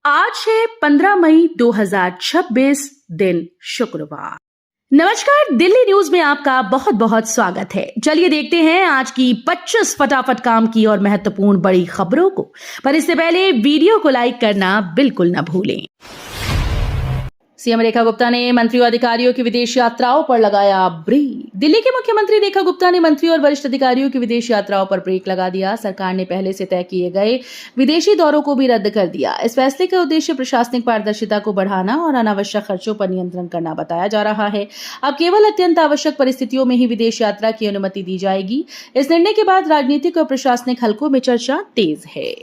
आज है 15 मई 2026 दिन शुक्रवार। नमस्कार, दिल्ली न्यूज में आपका बहुत बहुत स्वागत है। चलिए देखते हैं आज की 25 फटाफट काम की और महत्वपूर्ण बड़ी खबरों को। पर इससे पहले वीडियो को लाइक करना बिल्कुल न भूलें। सीएम रेखा गुप्ता ने मंत्रियों अधिकारियों की विदेश यात्राओं पर लगाया ब्रेक। दिल्ली के मुख्यमंत्री रेखा गुप्ता ने मंत्रियों और वरिष्ठ अधिकारियों की विदेश यात्राओं पर ब्रेक लगा दिया। सरकार ने पहले से तय किए गए विदेशी दौरों को भी रद्द कर दिया। इस फैसले का उद्देश्य प्रशासनिक पारदर्शिता को बढ़ाना और अनावश्यक खर्चों पर नियंत्रण करना बताया जा रहा है। अब केवल अत्यंत आवश्यक परिस्थितियों में ही विदेश यात्रा की अनुमति दी जाएगी। इस निर्णय के बाद राजनीतिक और प्रशासनिक हलकों में चर्चा तेज है।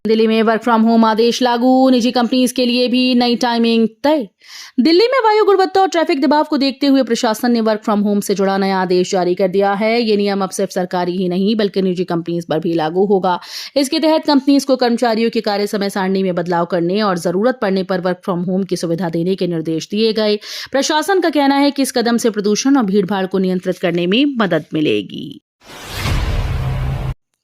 दिल्ली में वर्क फ्रॉम होम आदेश लागू, निजी कंपनीज के लिए भी नई टाइमिंग तय। दिल्ली में वायु गुणवत्ता और ट्रैफिक दबाव को देखते हुए प्रशासन ने वर्क फ्रॉम होम से जुड़ा नया आदेश जारी कर दिया है। ये नियम अब सिर्फ सरकारी ही नहीं बल्कि निजी कंपनीज पर भी लागू होगा। इसके तहत कंपनीज को कर्मचारियों की कार्य समय सारणी में बदलाव करने और जरूरत पड़ने पर वर्क फ्रॉम होम की सुविधा देने के निर्देश दिए गए। प्रशासन का कहना है कि इस कदम से प्रदूषण और भीड़भाड़ को नियंत्रित करने में मदद मिलेगी।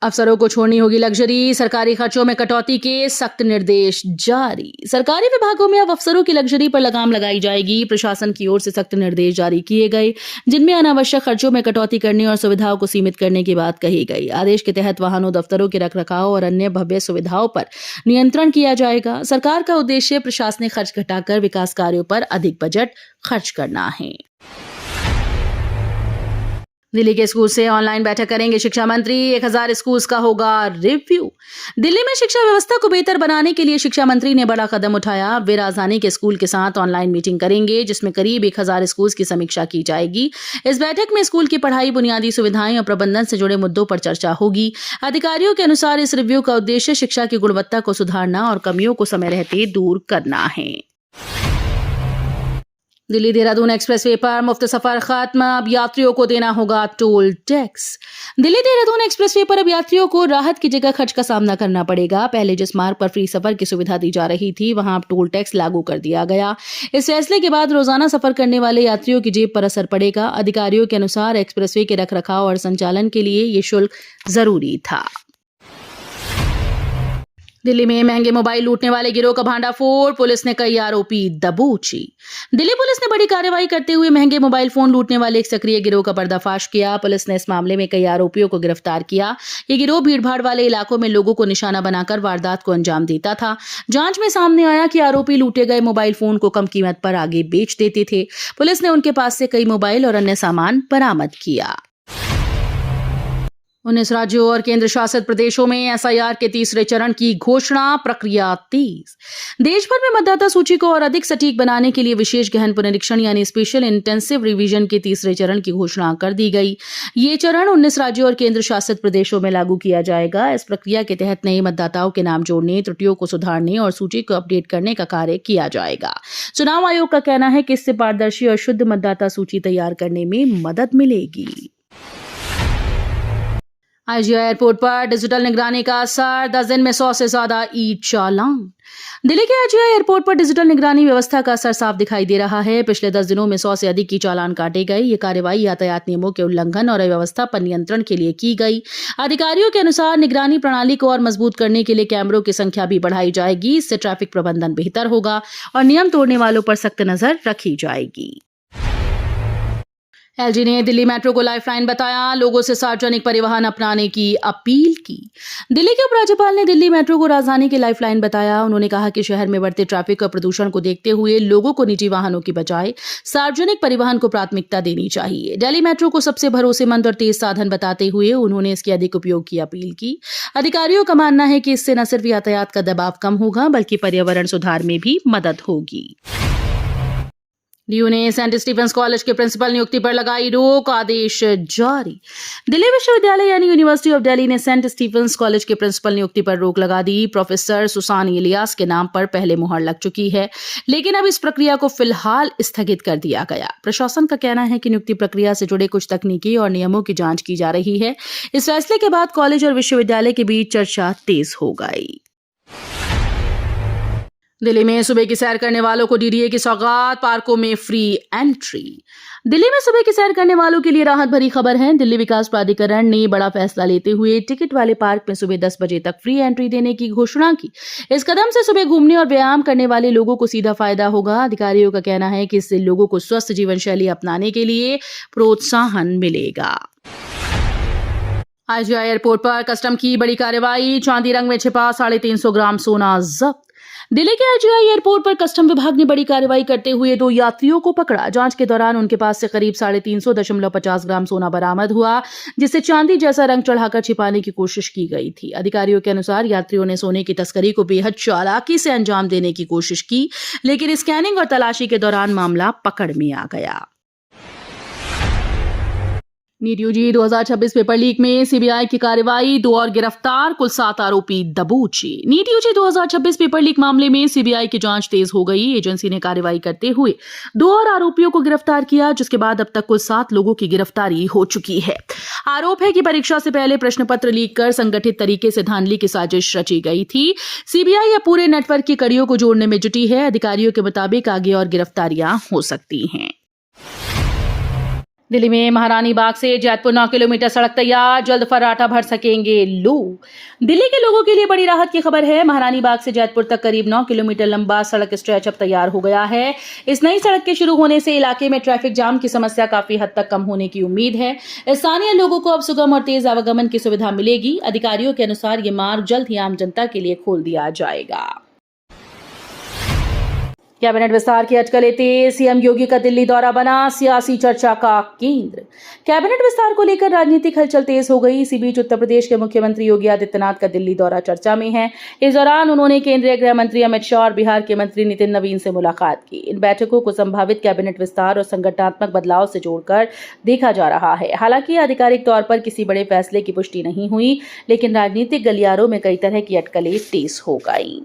अफसरों को छोड़नी होगी लग्जरी, सरकारी खर्चों में कटौती के सख्त निर्देश जारी। सरकारी विभागों में अब अफसरों की लग्जरी पर लगाम लगाई जाएगी। प्रशासन की ओर से सख्त निर्देश जारी किए गए जिनमें अनावश्यक खर्चों में कटौती करने और सुविधाओं को सीमित करने की बात कही गई। आदेश के तहत वाहनों, दफ्तरों के रखरखाव और अन्य भव्य सुविधाओं पर नियंत्रण किया जाएगा। सरकार का उद्देश्य प्रशासनिक खर्च घटाकर विकास कार्यों पर अधिक बजट खर्च करना है। दिल्ली के स्कूल से ऑनलाइन बैठक करेंगे शिक्षा मंत्री। 1000 स्कूल्स का होगा रिव्यू। दिल्ली में शिक्षा व्यवस्था को बेहतर बनाने के लिए शिक्षा मंत्री ने बड़ा कदम उठाया। वे राजधानी के स्कूल के साथ ऑनलाइन मीटिंग करेंगे जिसमें करीब 1000 स्कूल्स की समीक्षा की जाएगी। इस बैठक में स्कूल की पढ़ाई, बुनियादी सुविधाएं और प्रबंधन से जुड़े मुद्दों पर चर्चा होगी। अधिकारियों के अनुसार इस रिव्यू का उद्देश्य शिक्षा की गुणवत्ता को सुधारना और कमियों को समय रहते दूर करना है। दिल्ली देहरादून एक्सप्रेसवे पर मुफ्त सफर खत्म, अब यात्रियों को देना होगा toll tax. Delhi Dehradun expressway पर अब यात्रियों को राहत की जगह खर्च का सामना करना पड़ेगा। पहले जिस मार्ग पर फ्री सफर की सुविधा दी जा रही थी वहां अब टोल टैक्स लागू कर दिया गया। इस फैसले के बाद रोजाना सफर करने वाले यात्रियों की जेब पर असर पड़ेगा। अधिकारियों के अनुसार एक्सप्रेसवे के रखरखाव और संचालन के लिए ये शुल्क जरूरी था। दिल्ली में महंगे मोबाइल लूटने वाले गिरोह का भांडाफोड़, पुलिस ने कई आरोपी दबोची। दिल्ली पुलिस ने बड़ी कार्रवाई करते हुए महंगे मोबाइल फोन लूटने वाले एक सक्रिय गिरोह का पर्दाफाश किया। पुलिस ने इस मामले में कई आरोपियों को गिरफ्तार किया। ये गिरोह भीड़भाड़ वाले इलाकों में लोगों को निशाना बनाकर वारदात को अंजाम देता था। जांच में सामने आया कि आरोपी लूटे गए मोबाइल फोन को कम कीमत पर आगे बेच देते थे। पुलिस ने उनके पास से कई मोबाइल और अन्य सामान बरामद किया। 19 राज्यों और केंद्र शासित प्रदेशों में एसआईआर के तीसरे चरण की घोषणा, प्रक्रिया तेज। देश भर में मतदाता सूची को और अधिक सटीक बनाने के लिए विशेष गहन पुनरीक्षण यानी स्पेशल इंटेंसिव रिवीजन के तीसरे चरण की घोषणा कर दी गई। ये चरण 19 राज्यों और केंद्र शासित प्रदेशों में लागू किया जाएगा। इस प्रक्रिया के तहत नए मतदाताओं के नाम जोड़ने, त्रुटियों को सुधारने और सूची को अपडेट करने का कार्य किया जाएगा। चुनाव आयोग का कहना है कि इससे पारदर्शी और शुद्ध मतदाता सूची तैयार करने में मदद मिलेगी। आईजीआई एयरपोर्ट पर डिजिटल निगरानी का असर, 10 दिन में 100 से ज्यादा ई चालान। दिल्ली के आईजीआई एयरपोर्ट पर डिजिटल निगरानी व्यवस्था का असर साफ दिखाई दे रहा है। पिछले 10 दिनों में 100 से अधिक ई चालान काटे गए। ये कार्रवाई यातायात नियमों के उल्लंघन और अव्यवस्था पर नियंत्रण के लिए की गई। अधिकारियों के अनुसार निगरानी प्रणाली को और मजबूत करने के लिए कैमरों की संख्या भी बढ़ाई जाएगी। इससे ट्रैफिक प्रबंधन बेहतर होगा और नियम तोड़ने वालों पर सख्त नजर रखी जाएगी। एलजी ने दिल्ली मेट्रो को लाइफलाइन बताया, लोगों से सार्वजनिक परिवहन अपनाने की अपील की। दिल्ली के उपराज्यपाल ने दिल्ली मेट्रो को राजधानी की लाइफलाइन बताया। उन्होंने कहा कि शहर में बढ़ते ट्रैफिक और प्रदूषण को देखते हुए लोगों को निजी वाहनों की बजाय सार्वजनिक परिवहन को प्राथमिकता देनी चाहिए। दिल्ली मेट्रो को सबसे भरोसेमंद और तेज साधन बताते हुए उन्होंने इसके अधिक उपयोग की अपील की। अधिकारियों का मानना है कि इससे न सिर्फ यातायात का दबाव कम होगा बल्कि पर्यावरण सुधार में भी मदद होगी। डीयू ने सेंट स्टीफेंस कॉलेज के प्रिंसिपल नियुक्ति पर लगाई रोक, आदेश जारी। दिल्ली विश्वविद्यालय यानी यूनिवर्सिटी ऑफ दिल्ली ने सेंट स्टीफेंस कॉलेज के प्रिंसिपल नियुक्ति पर रोक लगा दी। प्रोफेसर सुसान इलियास के नाम पर पहले मुहर लग चुकी है, लेकिन अब इस प्रक्रिया को फिलहाल स्थगित कर दिया गया। प्रशासन का कहना है कि नियुक्ति प्रक्रिया से जुड़े कुछ तकनीकी और नियमों की जांच की जा रही है। इस फैसले के बाद कॉलेज और विश्वविद्यालय के बीच चर्चा तेज हो गई। दिल्ली में सुबह की सैर करने वालों को डीडीए की सौगात, पार्कों में फ्री एंट्री। दिल्ली में सुबह की सैर करने वालों के लिए राहत भरी खबर है। दिल्ली विकास प्राधिकरण ने बड़ा फैसला लेते हुए टिकट वाले पार्क में सुबह 10 बजे तक फ्री एंट्री देने की घोषणा की। इस कदम से सुबह घूमने और व्यायाम करने वाले लोगों को सीधा फायदा होगा। अधिकारियों का कहना है कि इससे लोगों को स्वस्थ जीवन शैली अपनाने के लिए प्रोत्साहन मिलेगा। आईजीआई एयरपोर्ट पर कस्टम की बड़ी कार्रवाई, चांदी रंग में छिपा 350 ग्राम सोना जब्त। दिल्ली के आईजीआई एयरपोर्ट पर कस्टम विभाग ने बड़ी कार्रवाई करते हुए 2 यात्रियों को पकड़ा। जांच के दौरान उनके पास से करीब 350.50 ग्राम सोना बरामद हुआ, जिसे चांदी जैसा रंग चढ़ाकर छिपाने की कोशिश की गई थी। अधिकारियों के अनुसार यात्रियों ने सोने की तस्करी को बेहद चालाकी से अंजाम देने की कोशिश की, लेकिन स्कैनिंग और तलाशी के दौरान मामला पकड़ में आ गया। नीट यूजी 2026 पेपर लीक में सीबीआई की कार्रवाई, 2 और गिरफ्तार, कुल 7 आरोपी दबोचे। नीट यूजी 2026 पेपर लीक मामले में सीबीआई की जांच तेज हो गई। एजेंसी ने कार्रवाई करते हुए 2 और आरोपियों को गिरफ्तार किया, जिसके बाद अब तक कुल 7 लोगों की गिरफ्तारी हो चुकी है। आरोप है कि परीक्षा से पहले प्रश्न पत्र लीक कर संगठित तरीके से धांधली की साजिश रची गई थी। सीबीआई अब पूरे नेटवर्क की कड़ियों को जोड़ने में जुटी है। अधिकारियों के मुताबिक आगे और गिरफ्तारियां हो सकती हैं। दिल्ली में महारानी बाग से जैतपुर 9 किलोमीटर सड़क तैयार, जल्द फर्राटा भर सकेंगे लोग। दिल्ली के लोगों के लिए बड़ी राहत की खबर है। महारानी बाग से जैतपुर तक करीब 9 किलोमीटर लंबा सड़क स्ट्रेच अब तैयार हो गया है। इस नई सड़क के शुरू होने से इलाके में ट्रैफिक जाम की समस्या काफी हद तक कम होने की उम्मीद है। स्थानीय लोगों को अब सुगम और तेज आवागमन की सुविधा मिलेगी। अधिकारियों के अनुसार ये मार्ग जल्द ही आम जनता के लिए खोल दिया जाएगा। कैबिनेट विस्तार की अटकलें तेज, सीएम योगी का दिल्ली दौरा बना सियासी चर्चा का केंद्र। कैबिनेट विस्तार को लेकर राजनीतिक हलचल तेज हो गई। इसी बीच उत्तर प्रदेश के मुख्यमंत्री योगी आदित्यनाथ का दिल्ली दौरा चर्चा में है। इस दौरान उन्होंने केंद्रीय गृह मंत्री अमित शाह और बिहार के मंत्री नितिन नवीन से मुलाकात की। इन बैठकों को संभावित कैबिनेट विस्तार और संगठनात्मक बदलाव से जोड़कर देखा जा रहा है। हालांकि आधिकारिक तौर पर किसी बड़े फैसले की पुष्टि नहीं हुई, लेकिन राजनीतिक गलियारों में कई तरह की अटकलें तेज हो गई।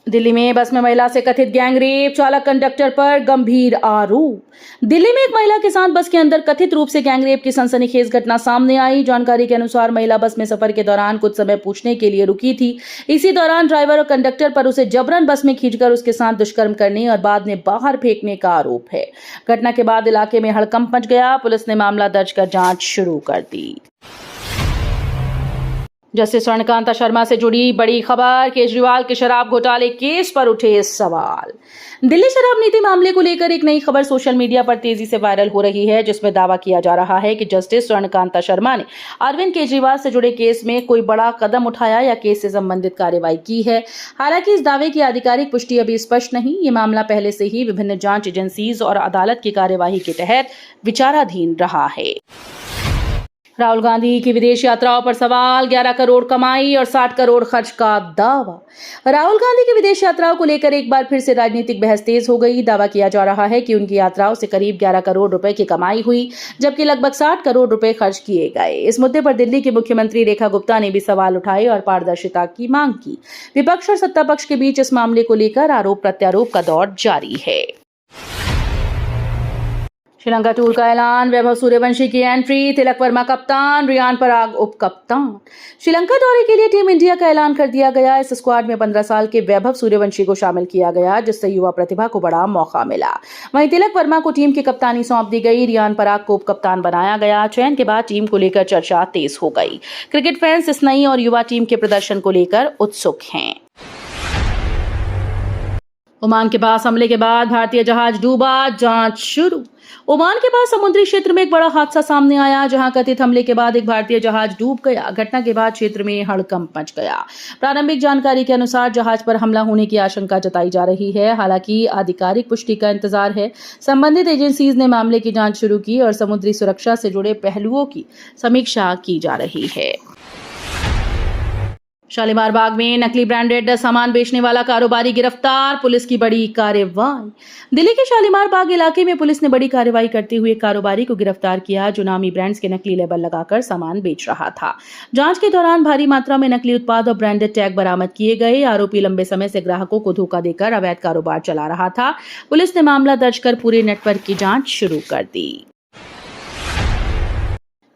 दिल्ली में बस में महिला से कथित गैंगरेप, चालक कंडक्टर पर गंभीर आरोप। दिल्ली में एक महिला के साथ बस के अंदर कथित रूप से गैंगरेप की सनसनीखेज घटना सामने आई। जानकारी के अनुसार महिला बस में सफर के दौरान कुछ समय पूछने के लिए रुकी थी। इसी दौरान ड्राइवर और कंडक्टर पर उसे जबरन बस में खींचकर उसके साथ दुष्कर्म करने और बाद में बाहर फेंकने का आरोप है। घटना के बाद इलाके में हड़कंप मच गया। पुलिस ने मामला दर्ज कर जांच शुरू कर दी। जस्टिस स्वर्णकांता शर्मा से जुड़ी बड़ी खबर, केजरीवाल के शराब घोटाले केस पर उठे सवाल। दिल्ली शराब नीति मामले को लेकर एक नई खबर सोशल मीडिया पर तेजी से वायरल हो रही है, जिसमें दावा किया जा रहा है कि जस्टिस स्वर्णकांता शर्मा ने अरविंद केजरीवाल से जुड़े केस में कोई बड़ा कदम उठाया या केस से संबंधित कार्रवाई की है। हालांकि इस दावे की आधिकारिक पुष्टि अभी स्पष्ट नहीं। ये मामला पहले से ही विभिन्न जांच एजेंसीज और अदालत की कार्यवाही के तहत विचाराधीन रहा है। राहुल गांधी की विदेश यात्राओं पर सवाल, 11 करोड़ कमाई और 60 करोड़ खर्च का दावा। राहुल गांधी की विदेश यात्राओं को लेकर एक बार फिर से राजनीतिक बहस तेज हो गई। दावा किया जा रहा है कि उनकी यात्राओं से करीब 11 करोड़ रुपए की कमाई हुई, जबकि लगभग 60 करोड़ रुपए खर्च किए गए। इस मुद्दे पर दिल्ली की मुख्यमंत्री रेखा गुप्ता ने भी सवाल उठाए और पारदर्शिता की मांग की। विपक्ष और सत्ता पक्ष के बीच इस मामले को लेकर आरोप प्रत्यारोप का दौर जारी है। श्रीलंका टूर का ऐलान, वैभव सूर्यवंशी की एंट्री, तिलक वर्मा कप्तान, रियान पराग उप कप्तान। श्रीलंका दौरे के लिए टीम इंडिया का ऐलान कर दिया गया। इस स्क्वाड में 15 साल के वैभव सूर्यवंशी को शामिल किया गया, जिससे युवा प्रतिभा को बड़ा मौका मिला। वहीं तिलक वर्मा को टीम की कप्तानी सौंप दी गई। रियान पराग को उप कप्तान बनाया गया। चयन के बाद टीम को लेकर चर्चा तेज हो गई। क्रिकेट फैंस इस नई और युवा टीम के प्रदर्शन को लेकर उत्सुक हैं। ओमान के पास हमले के बाद भारतीय जहाज डूबा, जांच शुरू। ओमान के पास समुद्री क्षेत्र में एक बड़ा हादसा सामने आया, जहां कथित हमले के बाद एक भारतीय जहाज डूब गया। घटना के बाद क्षेत्र में हड़कंप मच गया। प्रारंभिक जानकारी के अनुसार जहाज पर हमला होने की आशंका जताई जा रही है। हालांकि आधिकारिक पुष्टि का इंतजार है। संबंधित एजेंसीज ने मामले की जांच शुरू की और समुद्री सुरक्षा से जुड़े पहलुओं की समीक्षा की जा रही है। शालीमार बाग में नकली ब्रांडेड सामान बेचने वाला कारोबारी गिरफ्तार, पुलिस की बड़ी कार्रवाई। दिल्ली के शालीमार बाग इलाके में पुलिस ने बड़ी कार्रवाई करते हुए कारोबारी को गिरफ्तार किया, जो नामी ब्रांड्स के नकली लेबल लगाकर सामान बेच रहा था। जांच के दौरान भारी मात्रा में नकली उत्पाद और ब्रांडेड टैग बरामद किए गए। आरोपी लंबे समय से ग्राहकों को धोखा देकर अवैध कारोबार चला रहा था। पुलिस ने मामला दर्ज कर पूरे नेटवर्क की जांच शुरू कर दी।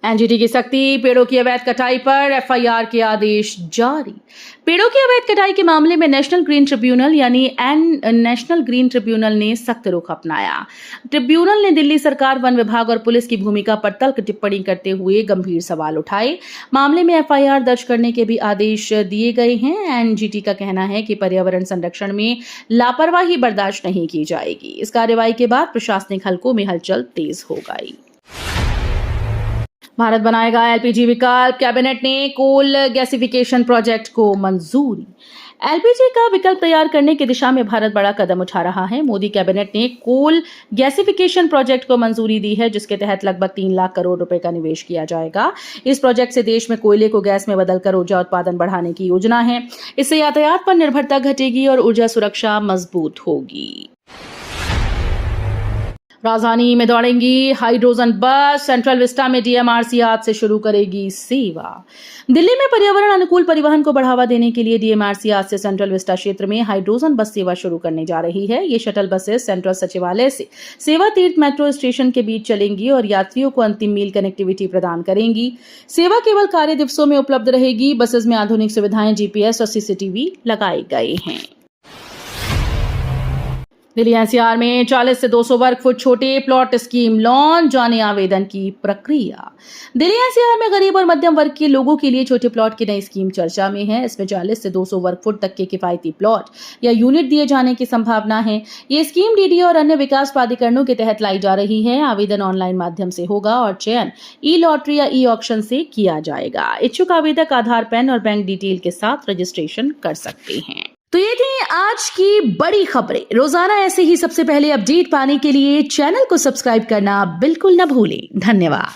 एनजीटी की सख्ती, पेड़ों की अवैध कटाई पर एफआईआर के आदेश जारी। पेड़ों की अवैध कटाई के मामले में नेशनल ग्रीन ट्रिब्यूनल ने सख्त रुख अपनाया। ट्रिब्यूनल ने दिल्ली सरकार, वन विभाग और पुलिस की भूमिका पर तल्ख टिप्पणी करते हुए गंभीर सवाल उठाए। मामले में एफआईआर दर्ज करने के भी आदेश दिए गए हैं। एनजीटी का कहना है कि पर्यावरण संरक्षण में लापरवाही बर्दाश्त नहीं की जाएगी। इस कार्रवाई के बाद प्रशासनिक हलकों में हलचल तेज हो गई। भारत बनाएगा एलपीजी विकल्प, कैबिनेट ने कोल गैसिफिकेशन प्रोजेक्ट को मंजूरी। एलपीजी का विकल्प तैयार करने की दिशा में भारत बड़ा कदम उठा रहा है। मोदी कैबिनेट ने कोल गैसिफिकेशन प्रोजेक्ट को मंजूरी दी है, जिसके तहत लगभग 3 लाख करोड़ रुपए का निवेश किया जाएगा। इस प्रोजेक्ट से देश में कोयले को गैस में बदलकर ऊर्जा उत्पादन बढ़ाने की योजना है। इससे यातायात पर निर्भरता घटेगी और ऊर्जा सुरक्षा मजबूत होगी। राजधानी में दौड़ेंगी हाइड्रोजन बस, सेंट्रल विस्टा में डीएमआरसी आज से शुरू करेगी सेवा। दिल्ली में पर्यावरण अनुकूल परिवहन को बढ़ावा देने के लिए डीएमआरसी आज से सेंट्रल विस्टा क्षेत्र में हाइड्रोजन बस सेवा शुरू करने जा रही है। ये शटल बसेस सेंट्रल सचिवालय से सेवा तीर्थ मेट्रो स्टेशन के बीच चलेंगी और यात्रियों को अंतिम मील कनेक्टिविटी प्रदान करेंगी। सेवा केवल कार्य दिवसों में उपलब्ध रहेगी। बसेस में आधुनिक सुविधाएं, जीपीएस और सीसीटीवी लगाए गए हैं। दिल्ली एनसीआर में 40 से 200 वर्ग फुट छोटे प्लॉट स्कीम लॉन्च, जाने आवेदन की प्रक्रिया। दिल्ली एनसीआर में गरीब और मध्यम वर्ग के लोगों के लिए छोटे प्लॉट की नई स्कीम चर्चा में है। इसमें 40 से 200 वर्ग फुट तक के किफायती प्लॉट या यूनिट दिए जाने की संभावना है। ये स्कीम डीडीए और अन्य विकास प्राधिकरणों के तहत लाई जा रही है। आवेदन ऑनलाइन माध्यम से होगा और चयन ई लॉटरी या ई ऑक्शन से किया जाएगा। इच्छुक आवेदक आधार, पैन और बैंक डिटेल के साथ रजिस्ट्रेशन कर सकते हैं। तो ये थी आज की बड़ी खबरें। रोजाना ऐसे ही सबसे पहले अपडेट पाने के लिए चैनल को सब्सक्राइब करना बिल्कुल न भूलें। धन्यवाद।